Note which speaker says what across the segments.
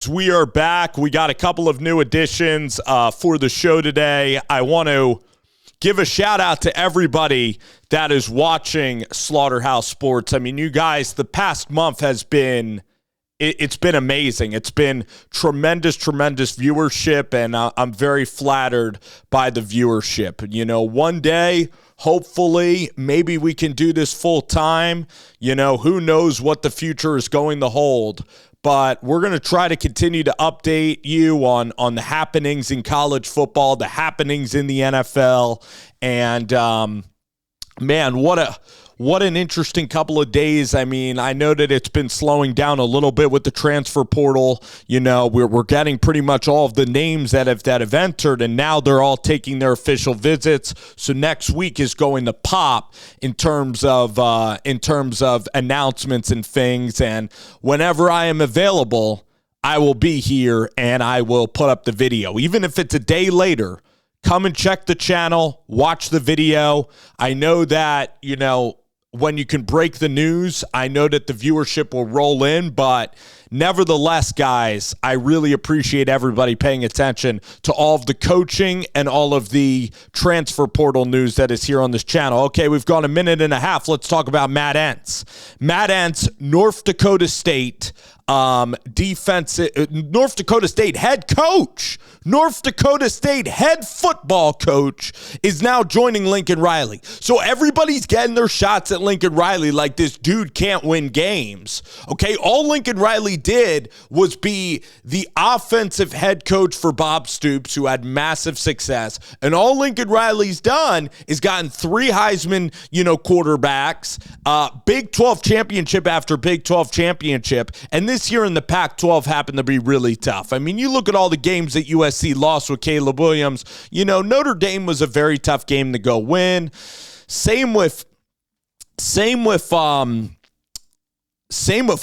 Speaker 1: We are back. We got a couple of new additions for the show today. I want to give a shout out to everybody that is watching Slaughterhouse Sports. I mean, you guys, the past month has been, it's been amazing. It's been tremendous viewership, and I'm very flattered by the viewership. You know, one day, hopefully, maybe we can do this full time. You know, who knows what the future is going to hold. But we're going to try to continue to update you on the happenings in college football, the happenings in the NFL. And, man, what an interesting couple of days. I mean, I know that it's been slowing down a little bit with the transfer portal. You know, we're getting pretty much all of the names that have entered, and now they're all taking their official visits. So next week is going to pop in terms of announcements and things. And whenever I am available, I will be here and I will put up the video, even if it's a day later. Come and check the channel, watch the video. I know that, you know, when you can break the news, I know that the viewership will roll in, but nevertheless, guys, I really appreciate everybody paying attention to all of the coaching and all of the transfer portal news that is here on this channel. Okay, we've gone a minute and a half. Let's talk about Matt Entz. Matt Entz, North Dakota State North Dakota State head coach. North Dakota State head football coach is now joining Lincoln Riley. So everybody's getting their shots at Lincoln Riley like this dude can't win games. Okay, all Lincoln Riley did was be the offensive head coach for Bob Stoops, who had massive success. And all Lincoln Riley's done is gotten 3 Heisman, quarterbacks, Big 12 championship after Big 12 championship. And this year in the Pac-12 happened to be really tough. I mean, you look at all the games that USC lost with Caleb Williams. Notre Dame was a very tough game to go win. Same with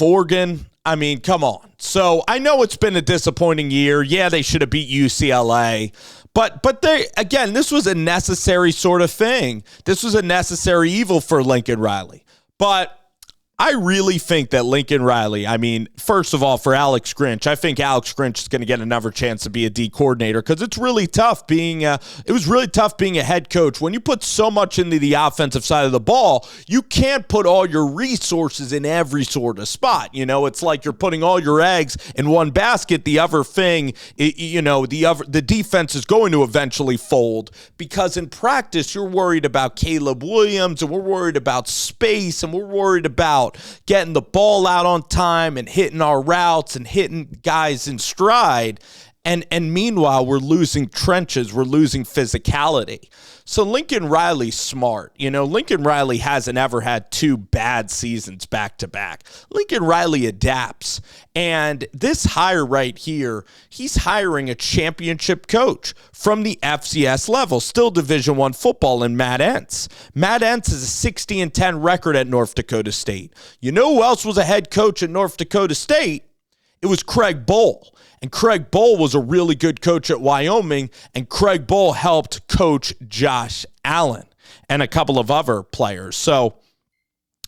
Speaker 1: Oregon. I mean, come on. So I know it's been a disappointing year. Yeah, they should have beat UCLA. But this was a necessary sort of thing. This was a necessary evil for Lincoln Riley. But I really think that Lincoln Riley, I mean, first of all, for Alex Grinch, I think Alex Grinch is going to get another chance to be a D coordinator because it's really tough it was really tough being a head coach. When you put so much into the offensive side of the ball, you can't put all your resources in every sort of spot. It's like you're putting all your eggs in one basket. The other thing, the defense is going to eventually fold because in practice, you're worried about Caleb Williams and we're worried about space and we're worried about getting the ball out on time and hitting our routes and hitting guys in stride. And meanwhile, we're losing trenches. We're losing physicality. So Lincoln Riley's smart. Lincoln Riley hasn't ever had 2 bad seasons back to back. Lincoln Riley adapts. And this hire right here, he's hiring a championship coach from the FCS level, still Division I football, in Matt Entz. Matt Entz has a 60-10 record at North Dakota State. You know who else was a head coach at North Dakota State? It was Craig Bohl. And Craig Bohl was a really good coach at Wyoming, and Craig Bohl helped coach Josh Allen and a couple of other players. So,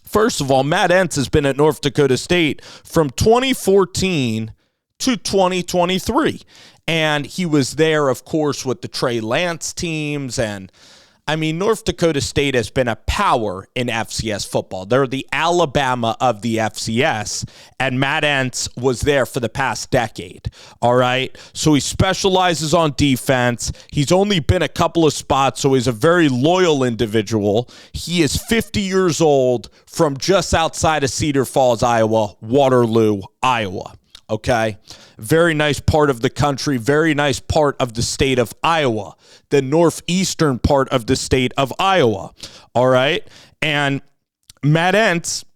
Speaker 1: first of all, Matt Entz has been at North Dakota State from 2014 to 2023. And he was there, of course, with the Trey Lance teams. And, I mean, North Dakota State has been a power in FCS football. They're the Alabama of the FCS, and Matt Entz was there for the past decade, all right? So he specializes on defense. He's only been a couple of spots, so he's a very loyal individual. He is 50 years old from just outside of Cedar Falls, Iowa, Waterloo, Iowa. Okay, very nice part of the country, very nice part of the state of Iowa, the northeastern part of the state of Iowa, all right? And Matt Entz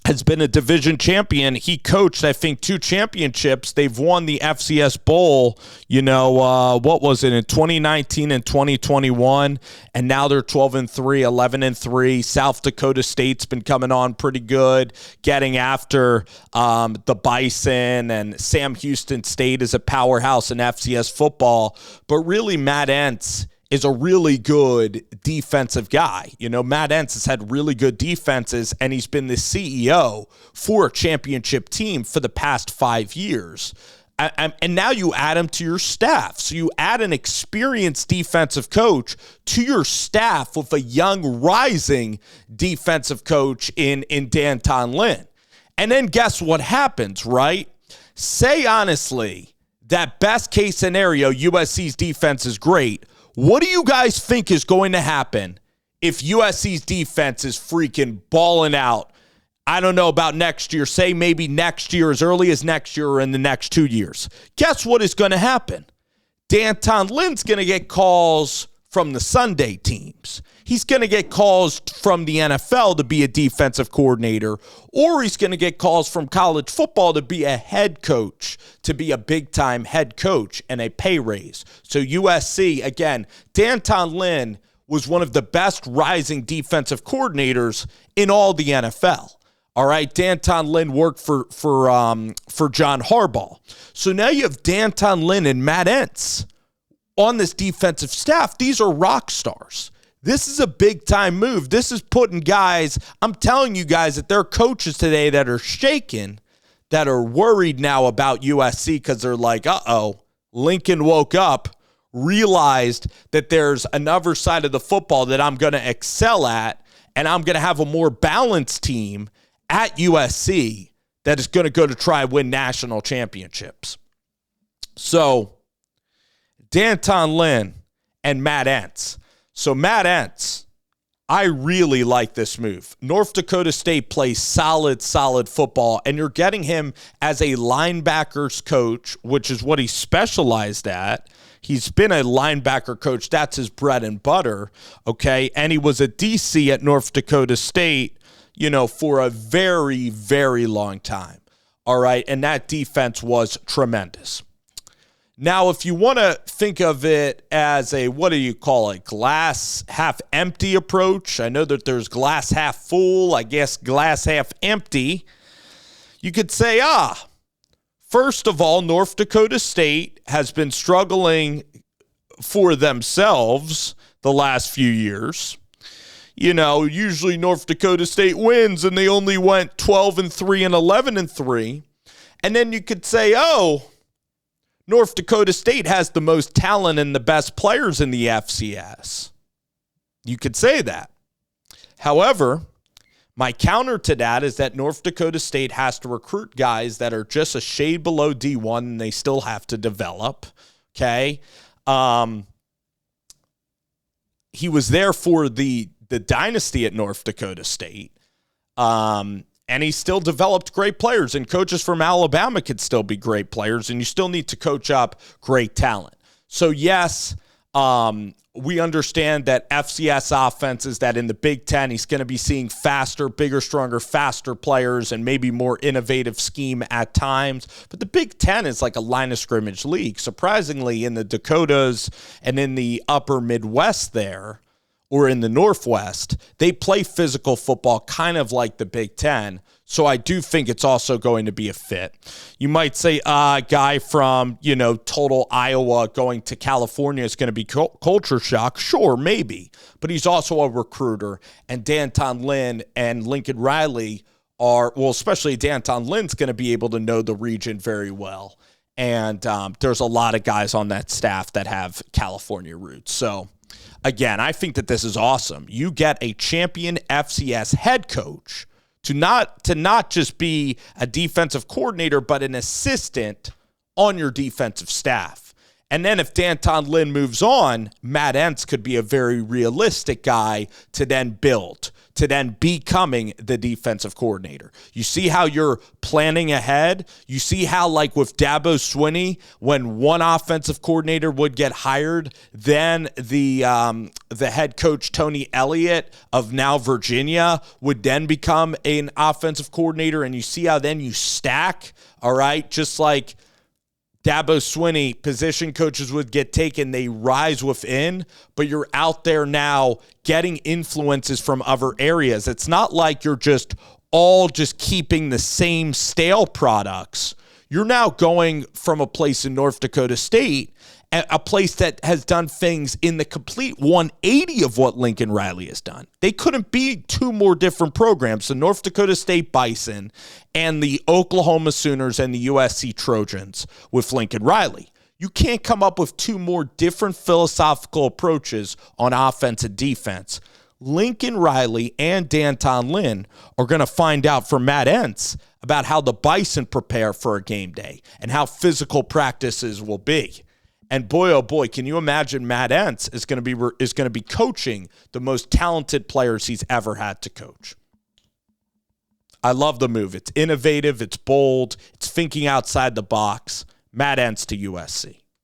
Speaker 1: has been a division champion. He coached, I think, 2 championships. They've won the FCS Bowl, what was it, in 2019 and 2021, and now they're 12-3, 11-3. South Dakota State's been coming on pretty good, getting after the Bison, and Sam Houston State is a powerhouse in FCS football. But really, Matt Entz is a really good defensive guy. You know, Matt Entz has had really good defenses, and he's been the CEO for a championship team for the past 5 years. And now you add him to your staff. So you add an experienced defensive coach to your staff with a young, rising defensive coach in Danton Lynn. And then guess what happens, right? Say honestly, that best case scenario, USC's defense is great. What do you guys think is going to happen if USC's defense is freaking balling out? I don't know about next year. Say maybe next year, as early as next year or in the next 2 years. Guess what is going to happen? Danton Lynn's going to get calls from the Sunday teams. He's going to get calls from the NFL to be a defensive coordinator, or he's going to get calls from college football to be a head coach, to be a big-time head coach and a pay raise. So USC, again, Danton Lynn was one of the best rising defensive coordinators in all the NFL. All right, Danton Lynn worked for John Harbaugh. So now you have Danton Lynn and Matt Entz on this defensive staff. These are rock stars. This is a big-time move. This is putting guys, I'm telling you guys that there are coaches today that are shaken, that are worried now about USC because they're like, Lincoln woke up, realized that there's another side of the football that I'm going to excel at, and I'm going to have a more balanced team at USC that is going to go to try win national championships. So, Danton Lynn and Matt Entz. So Matt Entz, I really like this move. North Dakota State plays solid football, and you're getting him as a linebackers coach, which is what he specialized at. He's been a linebacker coach. That's his bread and butter, okay? And he was a DC at North Dakota State, for a very, very long time, all right? And that defense was tremendous. Now, if you want to think of it as a, what do you call it, glass half empty approach, I know that there's glass half full, I guess glass half empty, you could say, first of all, North Dakota State has been struggling for themselves the last few years. Usually North Dakota State wins, and they only went 12-3 and 11-3. And then you could say, North Dakota State has the most talent and the best players in the FCS. You could say that. However, my counter to that is that North Dakota State has to recruit guys that are just a shade below D1 and they still have to develop. Okay. He was there for the dynasty at North Dakota State. And he still developed great players, and coaches from Alabama could still be great players, and you still need to coach up great talent. So, yes, we understand that FCS offenses, that in the Big Ten, he's going to be seeing faster, bigger, stronger, faster players and maybe more innovative scheme at times. But the Big Ten is like a line of scrimmage league. Surprisingly, in the Dakotas and in the upper Midwest there, or in the Northwest, they play physical football kind of like the Big Ten. So I do think it's also going to be a fit. You might say a guy from, total Iowa going to California is going to be culture shock. Sure, maybe. But he's also a recruiter. And Danton Lynn and Lincoln Riley especially Danton Lynn's going to be able to know the region very well. And there's a lot of guys on that staff that have California roots. So, again, I think that this is awesome. You get a champion FCS head coach to not just be a defensive coordinator, but an assistant on your defensive staff. And then if Danton Lynn moves on, Matt Entz could be a very realistic guy to then build, to then becoming the defensive coordinator. You see how you're planning ahead? You see how, like with Dabo Swinney, when one offensive coordinator would get hired, then the head coach, Tony Elliott of now Virginia, would then become an offensive coordinator, and you see how then you stack, all right? Just like Dabo Swinney, position coaches would get taken, they rise within, but you're out there now getting influences from other areas. It's not like you're just keeping the same stale products. You're now going from a place in North Dakota State a place that has done things in the complete 180 of what Lincoln Riley has done. They couldn't be two more different programs, the North Dakota State Bison and the Oklahoma Sooners and the USC Trojans with Lincoln Riley. You can't come up with two more different philosophical approaches on offense and defense. Lincoln Riley and Danton Lynn are going to find out from Matt Entz about how the Bison prepare for a game day and how physical practices will be. And boy, oh boy, can you imagine Matt Entz is going to be coaching the most talented players he's ever had to coach. I love the move. It's innovative, it's bold, it's thinking outside the box. Matt Entz to USC.